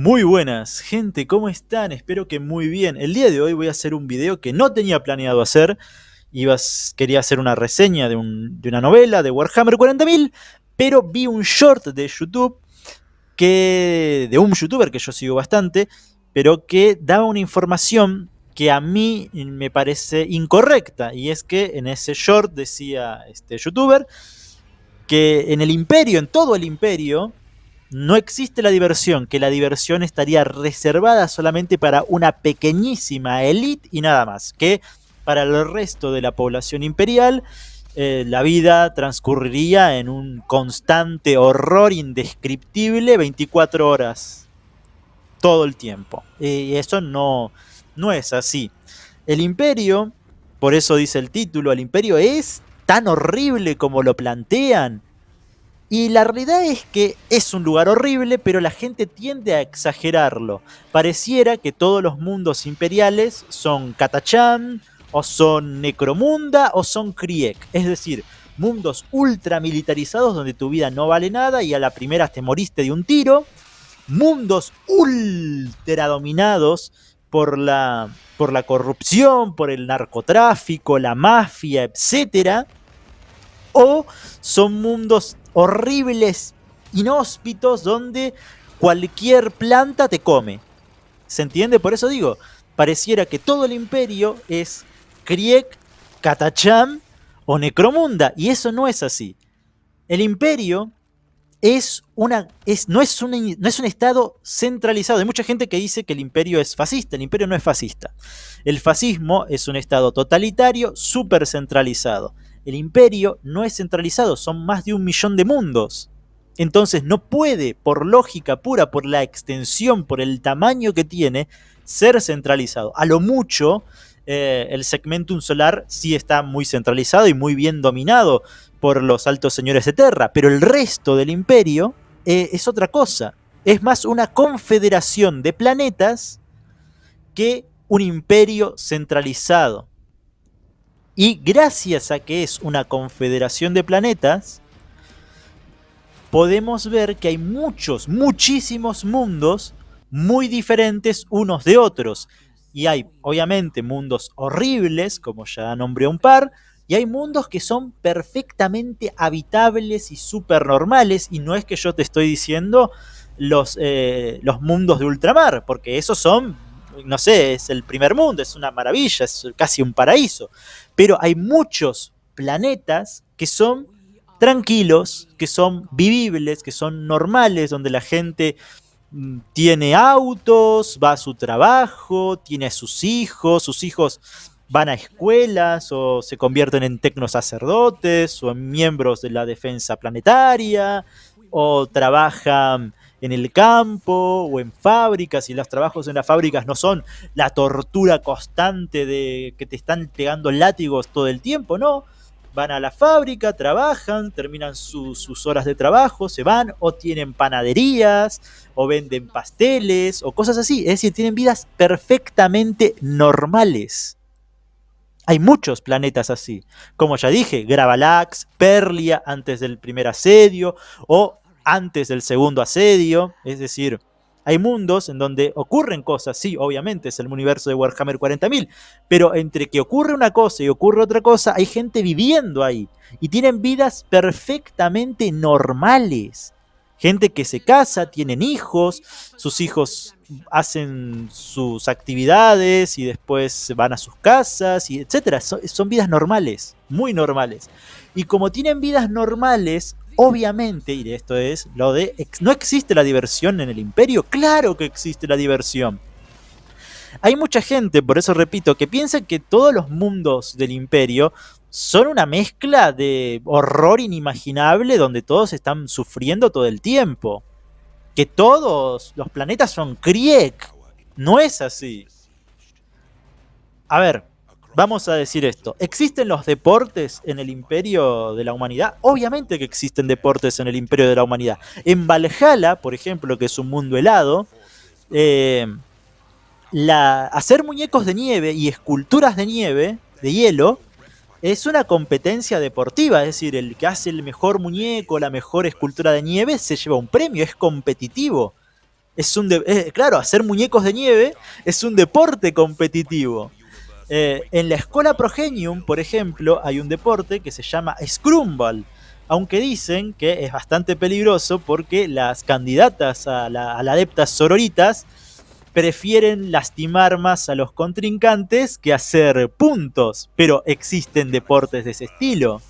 Muy buenas, gente, ¿cómo están? Espero que muy bien. El día de hoy voy a hacer un video que no tenía planeado hacer. Quería hacer una reseña de una novela de Warhammer 40.000, pero vi un short de YouTube de un youtuber que yo sigo bastante, pero que daba una información que a mí me parece incorrecta. Y es que en ese short decía este youtuber que en el imperio, en todo el imperio, no existe la diversión, que la diversión estaría reservada solamente para una pequeñísima élite y nada más, que para el resto de la población imperial la vida transcurriría en un constante horror indescriptible 24 horas todo el tiempo. Y eso no es así. El imperio, por eso dice el título, el imperio es tan horrible como lo plantean. Y la realidad es que es un lugar horrible, pero la gente tiende a exagerarlo. Pareciera que todos los mundos imperiales son Catachan, o son Necromunda, o son Krieg. Es decir, mundos ultra militarizados donde tu vida no vale nada y a la primera te moriste de un tiro. Mundos ultra dominados por la corrupción, por el narcotráfico, la mafia, etcétera, o son mundos horribles, inhóspitos, donde cualquier planta te come. ¿Se entiende? Por eso digo, pareciera que todo el imperio es Krieg, Catacham o Necromunda, y eso no es así. El imperio no es un estado centralizado. Hay mucha gente que dice que el imperio es fascista. El imperio no es fascista. El fascismo es un estado totalitario, súper centralizado. El imperio no es centralizado, son más de 1 millón de mundos. Entonces no puede, por lógica pura, por la extensión, por el tamaño que tiene, ser centralizado. A lo mucho, el segmentum solar sí está muy centralizado y muy bien dominado por los altos señores de Terra, pero el resto del imperio es otra cosa. Es más una confederación de planetas que un imperio centralizado. Y gracias a que es una confederación de planetas, podemos ver que hay muchísimos mundos muy diferentes unos de otros. Y hay, obviamente, mundos horribles, como ya nombré un par, y hay mundos que son perfectamente habitables y súper normales, y no es que yo te estoy diciendo los mundos de ultramar, porque esos son, no sé, es el primer mundo, es una maravilla, es casi un paraíso. Pero hay muchos planetas que son tranquilos, que son vivibles, que son normales, donde la gente tiene autos, va a su trabajo, tiene a sus hijos van a escuelas o se convierten en tecnosacerdotes o en miembros de la defensa planetaria o trabajan en el campo o en fábricas, y los trabajos en las fábricas no son la tortura constante de que te están pegando látigos todo el tiempo, no. Van a la fábrica, trabajan, terminan sus horas de trabajo, se van o tienen panaderías o venden pasteles o cosas así. Es decir, tienen vidas perfectamente normales. Hay muchos planetas así. Como ya dije, Gravalax, Perlia antes del primer asedio o antes del segundo asedio. Es decir, hay mundos en donde ocurren cosas. Sí, obviamente es el universo de Warhammer 40.000. Pero entre que ocurre una cosa y ocurre otra cosa, hay gente viviendo ahí. Y tienen vidas perfectamente normales. Gente que se casa, tienen hijos, sus hijos hacen sus actividades y después van a sus casas y etcétera. Son vidas normales, muy normales. Y como tienen vidas normales, obviamente, y esto es lo de no existe la diversión en el imperio. Claro que existe la diversión. Hay mucha gente, por eso repito, que piensa que todos los mundos del imperio son una mezcla de horror inimaginable donde todos están sufriendo todo el tiempo. Que todos los planetas son Krieg. No es así. A ver, vamos a decir esto. ¿Existen los deportes en el imperio de la humanidad? Obviamente que existen deportes en el imperio de la humanidad. En Valhalla, por ejemplo, que es un mundo helado, eh, hacer muñecos de nieve y esculturas de nieve, de hielo, es una competencia deportiva. Es decir, el que hace el mejor muñeco, la mejor escultura de nieve, se lleva un premio, es competitivo. Claro, hacer muñecos de nieve es un deporte competitivo. En la escuela Progenium, por ejemplo, hay un deporte que se llama Scrumball, aunque dicen que es bastante peligroso porque las candidatas a la adeptas sororitas prefieren lastimar más a los contrincantes que hacer puntos, pero existen deportes de ese estilo.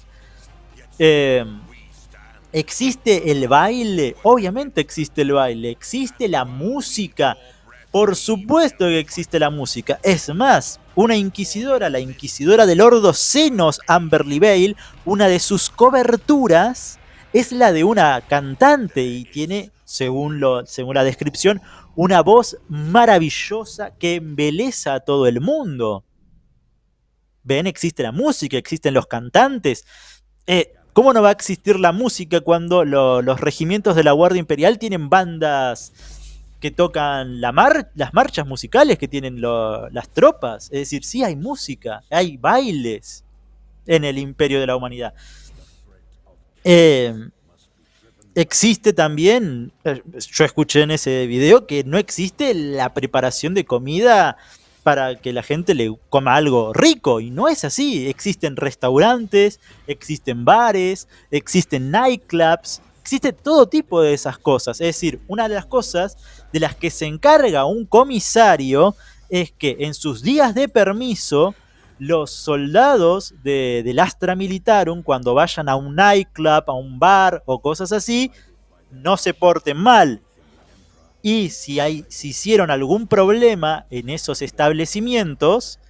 Eh, ¿Existe el baile? Obviamente existe el baile. ¿Existe la música? Por supuesto que existe la música. Es más, una inquisidora, la inquisidora del Ordo Senos, Amberly Bale, una de sus coberturas es la de una cantante y tiene, según la descripción, una voz maravillosa que embeleza a todo el mundo. ¿Ven? Existe la música, existen los cantantes. ¿Cómo no va a existir la música cuando los regimientos de la Guardia Imperial tienen bandas que tocan las marchas musicales que tienen las tropas? Es decir, sí hay música, hay bailes en el Imperio de la Humanidad. Eh, Existe también, yo escuché en ese video que no existe la preparación de comida para que la gente le coma algo rico, y no es así. Existen restaurantes, existen bares, existen nightclubs, existe todo tipo de esas cosas. Es decir, una de las cosas de las que se encarga un comisario es que en sus días de permiso los soldados del Astra Militarum, cuando vayan a un nightclub, a un bar o cosas así, no se porten mal. Y si hicieron algún problema en esos establecimientos,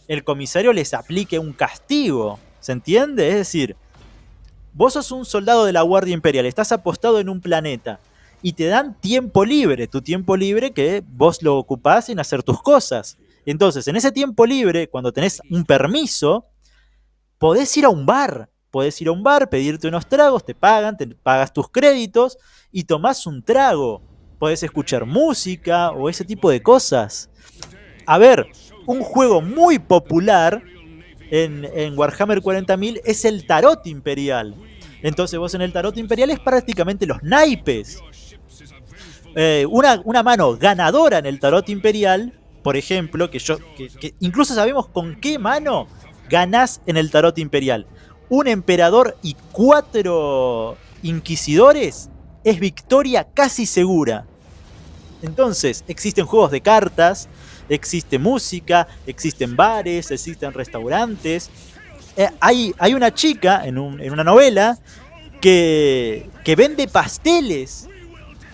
el comisario les aplique un castigo. ¿Se entiende? Es decir, vos sos un soldado de la Guardia Imperial, estás apostado en un planeta y te dan tiempo libre, tu tiempo libre que vos lo ocupás en hacer tus cosas. Entonces, en ese tiempo libre, cuando tenés un permiso, podés ir a un bar. Podés ir a un bar, pedirte unos tragos, te pagas tus créditos y tomás un trago. Podés escuchar música o ese tipo de cosas. A ver, un juego muy popular en Warhammer 40.000 es el Tarot Imperial. Entonces vos en el Tarot Imperial es prácticamente los naipes. Una mano ganadora en el Tarot Imperial, por ejemplo, que incluso sabemos con qué mano ganás en el Tarot Imperial. Un emperador y 4 inquisidores es victoria casi segura. Entonces, existen juegos de cartas, existe música, existen bares, existen restaurantes. Hay una chica en una novela que vende pasteles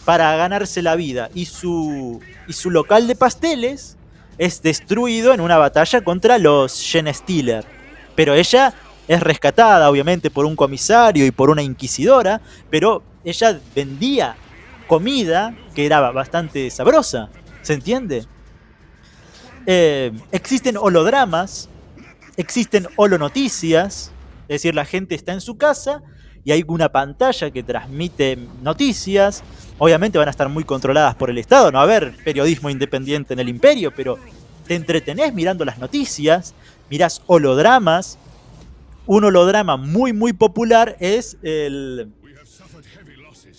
para ganarse la vida. Y su local de pasteles es destruido en una batalla contra los Genestealer. Pero ella es rescatada, obviamente, por un comisario y por una inquisidora, pero ella vendía comida que era bastante sabrosa. ¿Se entiende? Existen holodramas, existen holonoticias, es decir, la gente está en su casa y hay una pantalla que transmite noticias. Obviamente van a estar muy controladas por el Estado, no va a haber periodismo independiente en el Imperio, pero te entretenés mirando las noticias, mirás holodramas. Un holodrama muy muy popular es el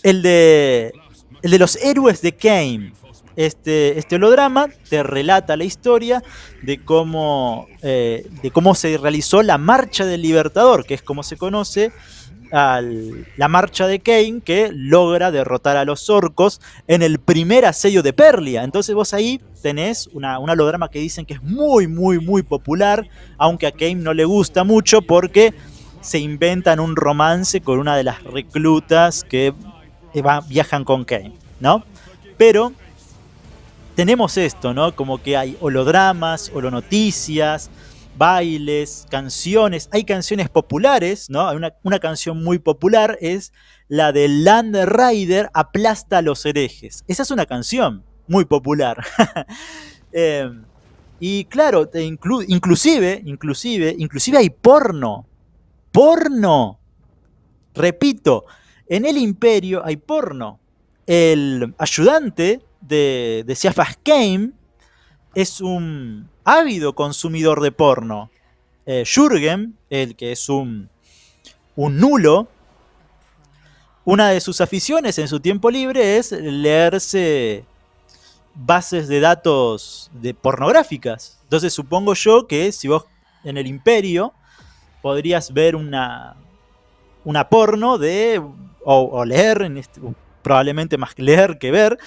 de, el de los héroes de Kane. Este holodrama te relata la historia de cómo se realizó la Marcha del Libertador, que es como se conoce la marcha de Kane, que logra derrotar a los orcos en el primer asedio de Perlia. Entonces vos ahí tenés un holograma que dicen que es muy, muy, muy popular, aunque a Kane no le gusta mucho porque se inventan un romance con una de las reclutas que viajan con Kane, ¿no? Pero tenemos esto, ¿no? Como que hay holodramas, holonoticias, bailes, canciones. Hay canciones populares, ¿no? Hay una canción muy popular, es la de Land Rider aplasta a los herejes. Esa es una canción muy popular. eh, y claro, inclusive hay porno. Porno. Repito, en el Imperio hay porno. El ayudante de Siafas Kane es un ávido consumidor de porno. Jürgen, el que es un nulo, una de sus aficiones en su tiempo libre es leerse bases de datos pornográficas. Entonces supongo yo que si vos en el Imperio podrías ver una porno o leer, probablemente más leer que ver,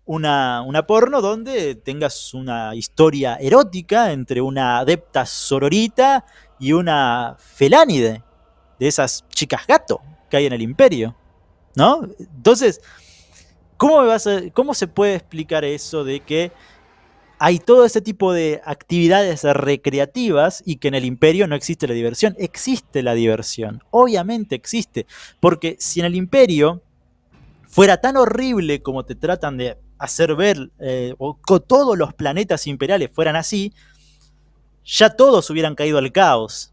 una porno donde tengas una historia erótica entre una adepta sororita y una felánide, de esas chicas gato que hay en el Imperio, ¿no? Entonces, ¿cómo se puede explicar eso de que hay todo ese tipo de actividades recreativas y que en el Imperio no existe la diversión? Existe la diversión, obviamente existe, porque si en el Imperio fuera tan horrible como te tratan de hacer ver, o todos los planetas imperiales fueran así, ya todos hubieran caído al caos.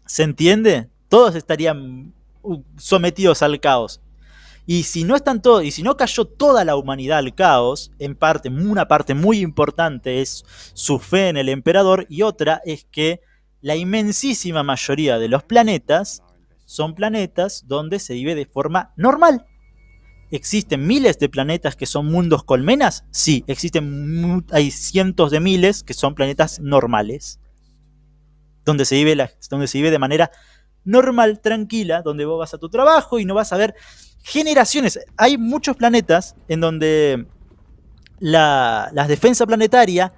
¿Se entiende? Todos estarían sometidos al caos. Y si no están todos, y si no cayó toda la humanidad al caos, en parte, una parte muy importante es su fe en el emperador, y otra es que la inmensísima mayoría de los planetas son planetas donde se vive de forma normal. ¿Existen miles de planetas que son mundos colmenas? Sí, hay cientos de miles que son planetas normales, donde se vive de manera normal, tranquila, donde vos vas a tu trabajo y no vas a ver generaciones. Hay muchos planetas en donde la defensa planetaria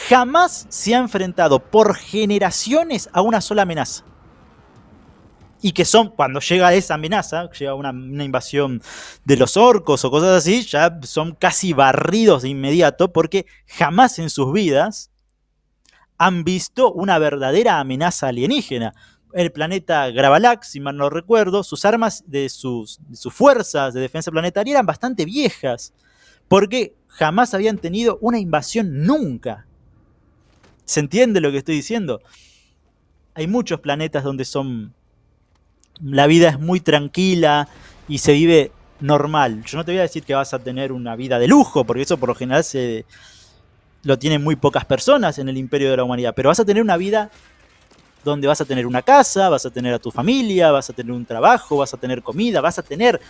jamás se ha enfrentado por generaciones a una sola amenaza. Y que son, cuando llega esa amenaza, llega una invasión de los orcos o cosas así, ya son casi barridos de inmediato porque jamás en sus vidas han visto una verdadera amenaza alienígena. El planeta Gravalax, si mal no recuerdo, sus armas de sus fuerzas de defensa planetaria eran bastante viejas, porque jamás habían tenido una invasión nunca. ¿Se entiende lo que estoy diciendo? Hay muchos planetas donde la vida es muy tranquila y se vive normal. Yo no te voy a decir que vas a tener una vida de lujo, porque eso por lo general lo tienen muy pocas personas en el Imperio de la Humanidad, pero vas a tener una vida donde vas a tener una casa, vas a tener a tu familia, vas a tener un trabajo, vas a tener comida, vas a tener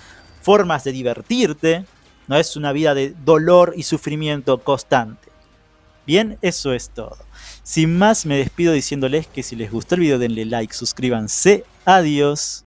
formas de divertirte. No es una vida de dolor y sufrimiento constante. Bien, eso es todo. Sin más, me despido diciéndoles que si les gustó el video denle like, suscríbanse. Adiós.